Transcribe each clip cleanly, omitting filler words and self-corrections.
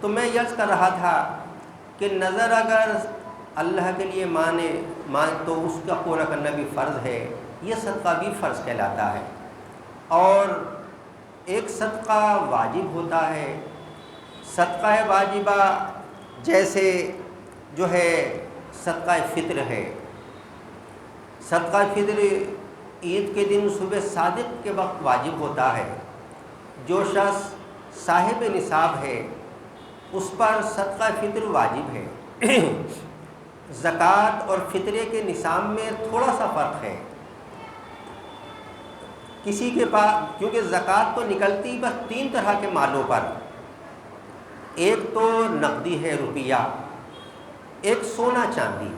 تو میں یرز کر رہا تھا کہ نظر اگر اللہ کے لیے مان تو اس کا پورا کرنا بھی فرض ہے، یہ صدقہ بھی فرض کہلاتا ہے۔ اور ایک صدقہ واجب ہوتا ہے، صدقہ واجبہ جیسے جو ہے صدقہ فطر ہے۔ صدقہ فطر عید کے دن صبح صادق کے وقت واجب ہوتا ہے۔ جو شخص صاحب نصاب ہے اس پر صدقہ فطر واجب ہے۔ زکوٰۃ اور فطرے کے نصاب میں تھوڑا سا فرق ہے۔ کسی کے پاس کیونکہ زکوٰۃ تو نکلتی بس 3 طرح کے مالوں پر، ایک تو نقدی ہے روپیہ، ایک سونا چاندی،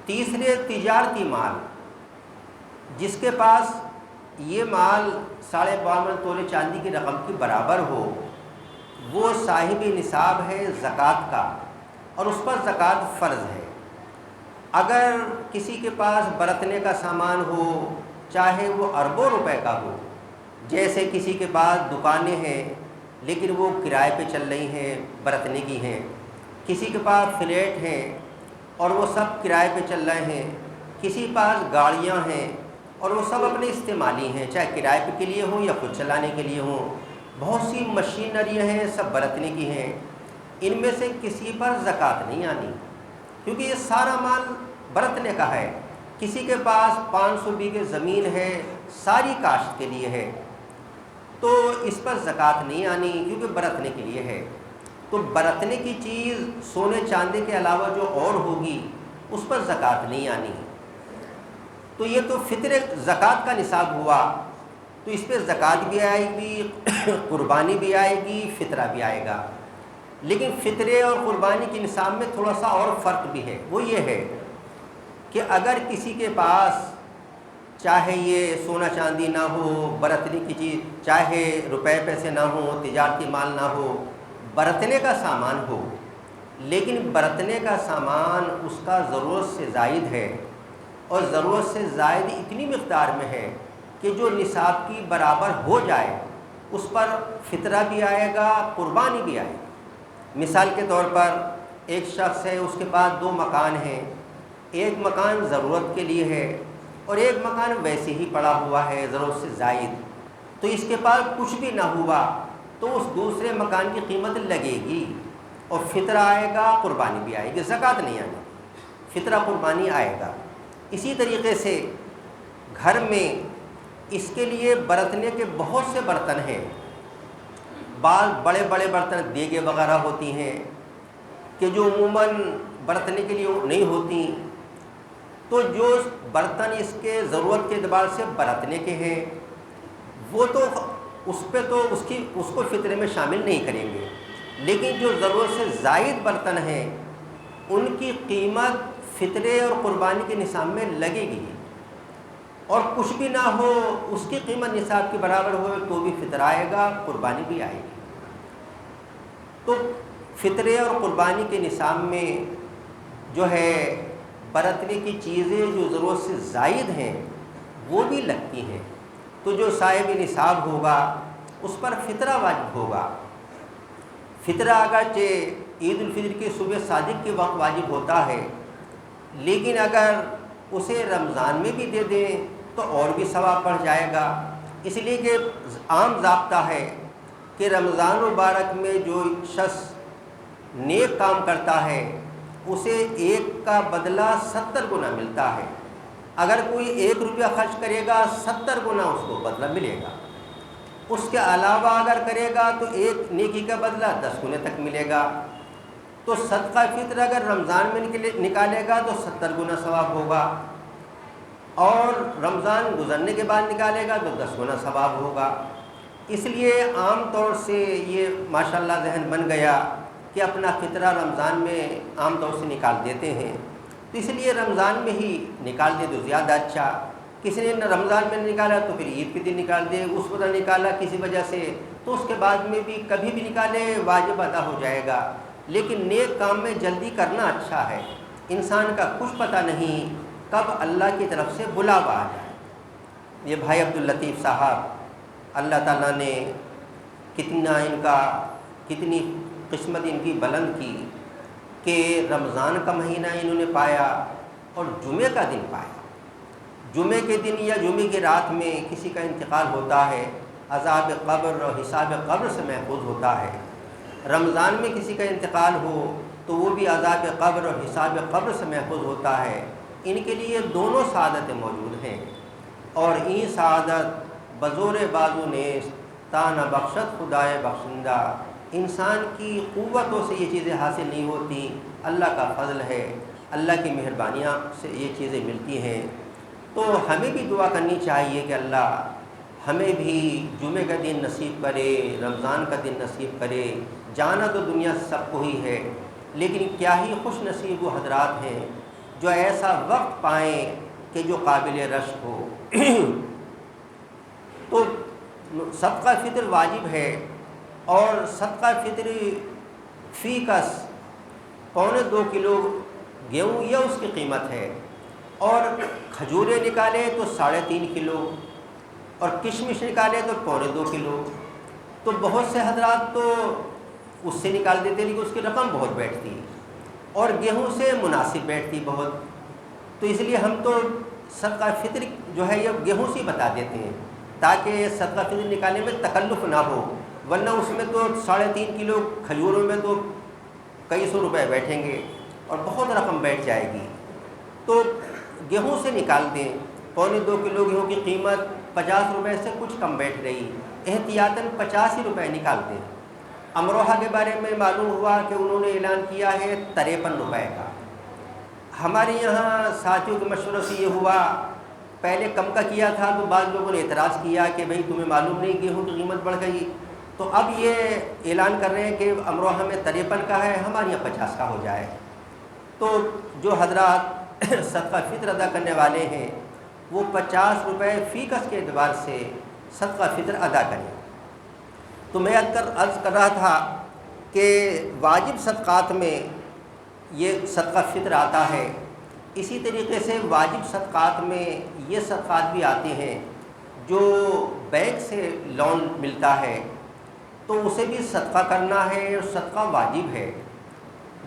تیسرے تجارتی مال۔ جس کے پاس یہ مال 52.5 تولے چاندی کی رقم کے برابر ہو وہ صاحب نصاب ہے زکوٰۃ کا، اور اس پر زکوٰۃ فرض ہے۔ اگر کسی کے پاس برتنے کا سامان ہو، چاہے وہ اربوں روپے کا ہو، جیسے کسی کے پاس دکانیں ہیں لیکن وہ کرائے پہ چل رہی ہیں، برتنے کی ہیں، کسی کے پاس فلیٹ ہیں اور وہ سب کرائے پہ چل رہے ہیں، کسی کے پاس گاڑیاں ہیں اور وہ سب اپنے استعمالی ہیں، چاہے کرائے پہ کے لیے ہوں یا خود چلانے کے لیے ہوں، بہت سی مشینریاں ہیں سب برتنے کی ہیں، ان میں سے کسی پر زکوٰۃ نہیں آنی، کیونکہ یہ سارا مال برتنے کا ہے۔ کسی کے پاس 500 بیگھے زمین ہے، ساری کاشت کے لیے ہے، تو اس پر زکوٰۃ نہیں آنی کیونکہ برتنے کے لیے ہے۔ تو برتنے کی چیز سونے چاندی کے علاوہ جو اور ہوگی اس پر زکوٰۃ نہیں آنی۔ تو یہ تو فطر زکوٰۃ کا نصاب ہوا، تو اس پہ زکوٰۃ بھی آئے گی، قربانی بھی آئے گی، فطرہ بھی آئے گا۔ لیکن فطرے اور قربانی کے نصاب میں تھوڑا سا اور فرق بھی ہے، وہ یہ ہے کہ اگر کسی کے پاس چاہے یہ سونا چاندی نہ ہو، برتنے کی چیز چاہے روپے پیسے نہ ہو، تجارتی مال نہ ہو، برتنے کا سامان ہو، لیکن برتنے کا سامان اس کا ضرورت سے زائد ہے، اور ضرورت سے زائد اتنی مقدار میں ہے کہ جو نصاب کی برابر ہو جائے، اس پر فطرہ بھی آئے گا، قربانی بھی آئے گی۔ مثال کے طور پر ایک شخص ہے، اس کے پاس 2 مکان ہیں، ایک مکان ضرورت کے لیے ہے اور ایک مکان ویسے ہی پڑا ہوا ہے ضرورت سے زائد، تو اس کے پاس کچھ بھی نہ ہوا تو اس دوسرے مکان کی قیمت لگے گی اور فطرہ آئے گا، قربانی بھی آئے گی، زکوٰۃ نہیں آئے گی، فطرہ قربانی آئے گا۔ اسی طریقے سے گھر میں اس کے لیے برتنے کے بہت سے برتن ہیں، بعض بڑے بڑے برتن دیگیں وغیرہ ہوتی ہیں کہ جو عموماً برتنے کے لیے نہیں ہوتی، تو جو برتن اس کے ضرورت کے اعتبار سے برتنے کے ہیں وہ تو اس پہ تو اس کو فطرے میں شامل نہیں کریں گے، لیکن جو ضرورت سے زائد برتن ہیں ان کی قیمت فطرے اور قربانی کے نصاب میں لگے گی، اور کچھ بھی نہ ہو اس کی قیمت نصاب کے برابر ہو تو بھی فطرہ آئے گا، قربانی بھی آئے گی۔ تو فطرے اور قربانی کے نصاب میں جو ہے برتنے کی چیزیں جو ضرورت سے زائد ہیں وہ بھی لگتی ہیں، تو جو صاحب نصاب ہوگا اس پر فطرہ واجب ہوگا۔ فطرہ اگرچہ عید الفطر کی صبح صادق کے وقت واجب ہوتا ہے، لیکن اگر اسے رمضان میں بھی دے دیں تو اور بھی ثواب بڑھ جائے گا، اس لیے کہ عام ضابطہ ہے کہ رمضان مبارک میں جو شخص نیک کام کرتا ہے اسے 1 کا بدلہ 70 گنا ملتا ہے۔ اگر کوئی 1 روپیہ خرچ کرے گا 70 گنا اس کو بدلہ ملے گا، اس کے علاوہ اگر کرے گا تو 1 نیکی کا بدلہ 10 گنے تک ملے گا۔ تو صدقہ فطر اگر رمضان میں نکالے گا تو 70 گنا ثواب ہوگا، اور رمضان گزرنے کے بعد نکالے گا تو 10 گنا ثواب ہوگا۔ اس لیے عام طور سے یہ ماشاءاللہ ذہن بن گیا کہ اپنا فطرہ رمضان میں عام طور سے نکال دیتے ہیں، تو اس لیے رمضان میں ہی نکال دے تو زیادہ اچھا۔ کسی نے رمضان میں نکالا تو پھر عید کے دن نکال دے، اس وقت نکالا کسی وجہ سے تو اس کے بعد میں بھی کبھی بھی نکالے واجب ادا ہو جائے گا۔ لیکن نیک کام میں جلدی کرنا اچھا ہے، انسان کا کچھ پتہ نہیں کب اللہ کی طرف سے بلاوا آ جائے۔ یہ بھائی عبداللطیف صاحب اللہ تعالیٰ نے کتنا ان کا کتنی قسمت ان کی بلند کی کہ رمضان کا مہینہ انہوں نے پایا اور جمعے کا دن پایا۔ جمعے کے دن یا جمعے کی رات میں کسی کا انتقال ہوتا ہے، عذاب قبر اور حساب قبر سے محفوظ ہوتا ہے۔ رمضان میں کسی کا انتقال ہو تو وہ بھی عذاب قبر اور حساب قبر سے محفوظ ہوتا ہے۔ ان کے لیے دونوں سعادتیں موجود ہیں، اور این سعادت بزور بازو نیز تانہ بخشت خدائے بخشندہ۔ انسان کی قوتوں سے یہ چیزیں حاصل نہیں ہوتی، اللہ کا فضل ہے، اللہ کی مہربانیاں سے یہ چیزیں ملتی ہیں۔ تو ہمیں بھی دعا کرنی چاہیے کہ اللہ ہمیں بھی جمعے کا دن نصیب کرے، رمضان کا دن نصیب کرے۔ جانا تو دنیا سب کو ہی ہے، لیکن کیا ہی خوش نصیب وہ حضرات ہیں جو ایسا وقت پائیں کہ جو قابل رشک ہو۔ تو صدقہ فطر واجب ہے، اور صدقہ فطر فی کس 2.25 کلو گیہوں یہ اس کی قیمت ہے، اور کھجوریں نکالے تو 3.5 کلو، اور کشمش نکالے تو 2.25 کلو۔ تو بہت سے حضرات تو اس سے نکال دیتے، لیکن اس کی رقم بہت بیٹھتی، اور گیہوں سے مناسب بیٹھتی بہت۔ تو اس لیے ہم تو صدقہ فطر جو ہے یہ گیہوں سے بتا دیتے ہیں، تاکہ صدقہ فطر نکالنے میں تکلف نہ ہو، ورنہ اس میں تو 3.5 کلو کھجوروں میں تو کئی سو روپے بیٹھیں گے اور بہت رقم بیٹھ جائے گی۔ تو گیہوں سے نکال دیں، 2.25 کلو گیہوں کی قیمت 50 روپے سے کچھ کم بیٹھ رہی، احتیاطاً 50 ہی روپے نکال دیں۔ امروہہ کے بارے میں معلوم ہوا کہ انہوں نے اعلان کیا ہے 53 روپے کا۔ ہمارے یہاں ساتھیوں کے مشورے سے یہ ہوا، پہلے کم کا کیا تھا تو بعض لوگوں نے اعتراض کیا کہ بھئی تمہیں معلوم نہیں گیہوں کی قیمت بڑھ گئی، تو اب یہ اعلان کر رہے ہیں کہ امروہہ میں 53 کا ہے، ہمارے یہاں 50 کا ہو جائے۔ تو جو حضرات صدقہ فطر ادا کرنے والے ہیں وہ 50 روپے فی کس کے اعتبار سے صدقہ فطر ادا کریں۔ تو میں عرض کر رہا تھا کہ واجب صدقات میں یہ صدقہ فطر آتا ہے، اسی طریقے سے واجب صدقات میں یہ صدقات بھی آتے ہیں جو بینک سے لون ملتا ہے، تو اسے بھی صدقہ کرنا ہے، اور صدقہ واجب ہے۔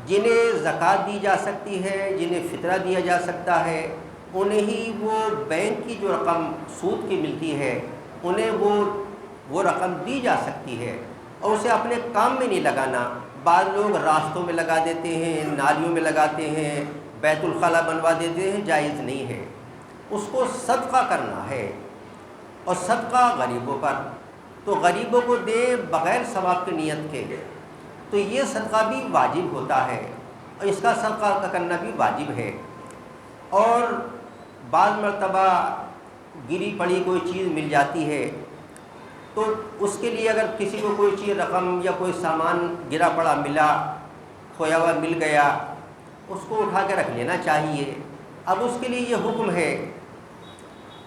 جنہیں زکوٰۃ دی جا سکتی ہے، جنہیں فطرہ دیا جا سکتا ہے، انہیں ہی وہ بینک کی جو رقم سود کی ملتی ہے انہیں وہ رقم دی جا سکتی ہے، اور اسے اپنے کام میں نہیں لگانا۔ بعض لوگ راستوں میں لگا دیتے ہیں، نالیوں میں لگاتے ہیں، بیت الخلا بنوا دیتے ہیں، جائز نہیں ہے۔ اس کو صدقہ کرنا ہے، اور صدقہ غریبوں پر، تو غریبوں کو دے بغیر ثواب کی نیت کے، تو یہ صدقہ بھی واجب ہوتا ہے، اور اس کا صدقہ کرنا بھی واجب ہے۔ اور بعض مرتبہ گری پڑی کوئی چیز مل جاتی ہے، تو اس کے لیے اگر کسی کو کوئی چیز رقم یا کوئی سامان گرا پڑا ملا، کھویا ہوا مل گیا، اس کو اٹھا کے رکھ لینا چاہیے۔ اب اس کے لیے یہ حکم ہے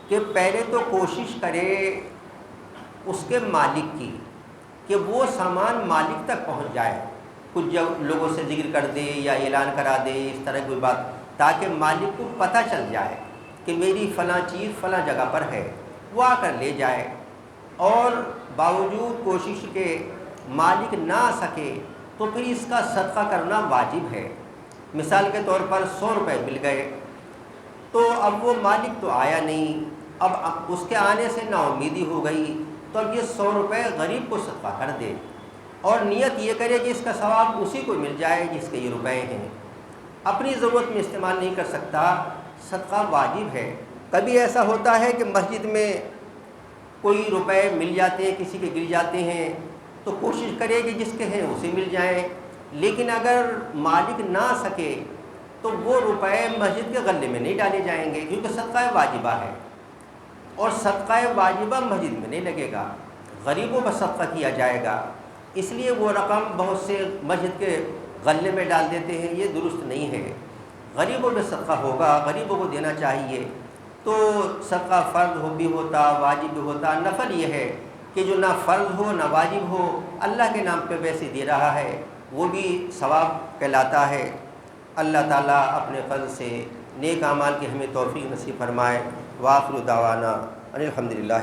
کہ پہلے تو کوشش کرے اس کے مالک کی کہ وہ سامان مالک تک پہنچ جائے، کچھ جب لوگوں سے ذکر کر دے یا اعلان کرا دے اس طرح کوئی بات، تاکہ مالک کو پتہ چل جائے کہ میری فلاں چیز فلاں جگہ پر ہے، وہ آ کر لے جائے۔ اور باوجود کوشش کے مالک نہ آ سکے تو پھر اس کا صدقہ کرنا واجب ہے۔ مثال کے طور پر 100 روپے مل گئے، تو اب وہ مالک تو آیا نہیں، اب اس کے آنے سے نا امیدی ہو گئی، تو اب یہ 100 روپے غریب کو صدقہ کر دے، اور نیت یہ کرے کہ اس کا ثواب اسی کو مل جائے جس کے یہ روپے ہیں۔ اپنی ضرورت میں استعمال نہیں کر سکتا، صدقہ واجب ہے۔ کبھی ایسا ہوتا ہے کہ مسجد میں کوئی روپے مل جاتے ہیں، کسی کے گر جاتے ہیں، تو کوشش کرے کہ جس کے ہیں اسے مل جائیں، لیکن اگر مالک نہ آ سکے تو وہ روپے مسجد کے غلے میں نہیں ڈالے جائیں گے، کیونکہ صدقہ واجبہ ہے، اور صدقہ واجبہ مسجد میں نہیں لگے گا، غریبوں پر صدقہ کیا جائے گا۔ اس لیے وہ رقم بہت سے مسجد کے غلے میں ڈال دیتے ہیں، یہ درست نہیں ہے۔ غریبوں میں صدقہ ہوگا، غریبوں کو دینا چاہیے۔ تو صدقہ فرض بھی ہوتا، واجب بھی ہوتا۔ نفل یہ ہے کہ جو نہ فرض ہو نہ واجب ہو، اللہ کے نام پہ ویسے دے رہا ہے، وہ بھی ثواب کہلاتا ہے۔ اللہ تعالیٰ اپنے فضل سے نیک اعمال کی ہمیں توفیق نصیب فرمائے۔ وآخر دعوانا ان الحمدللہ۔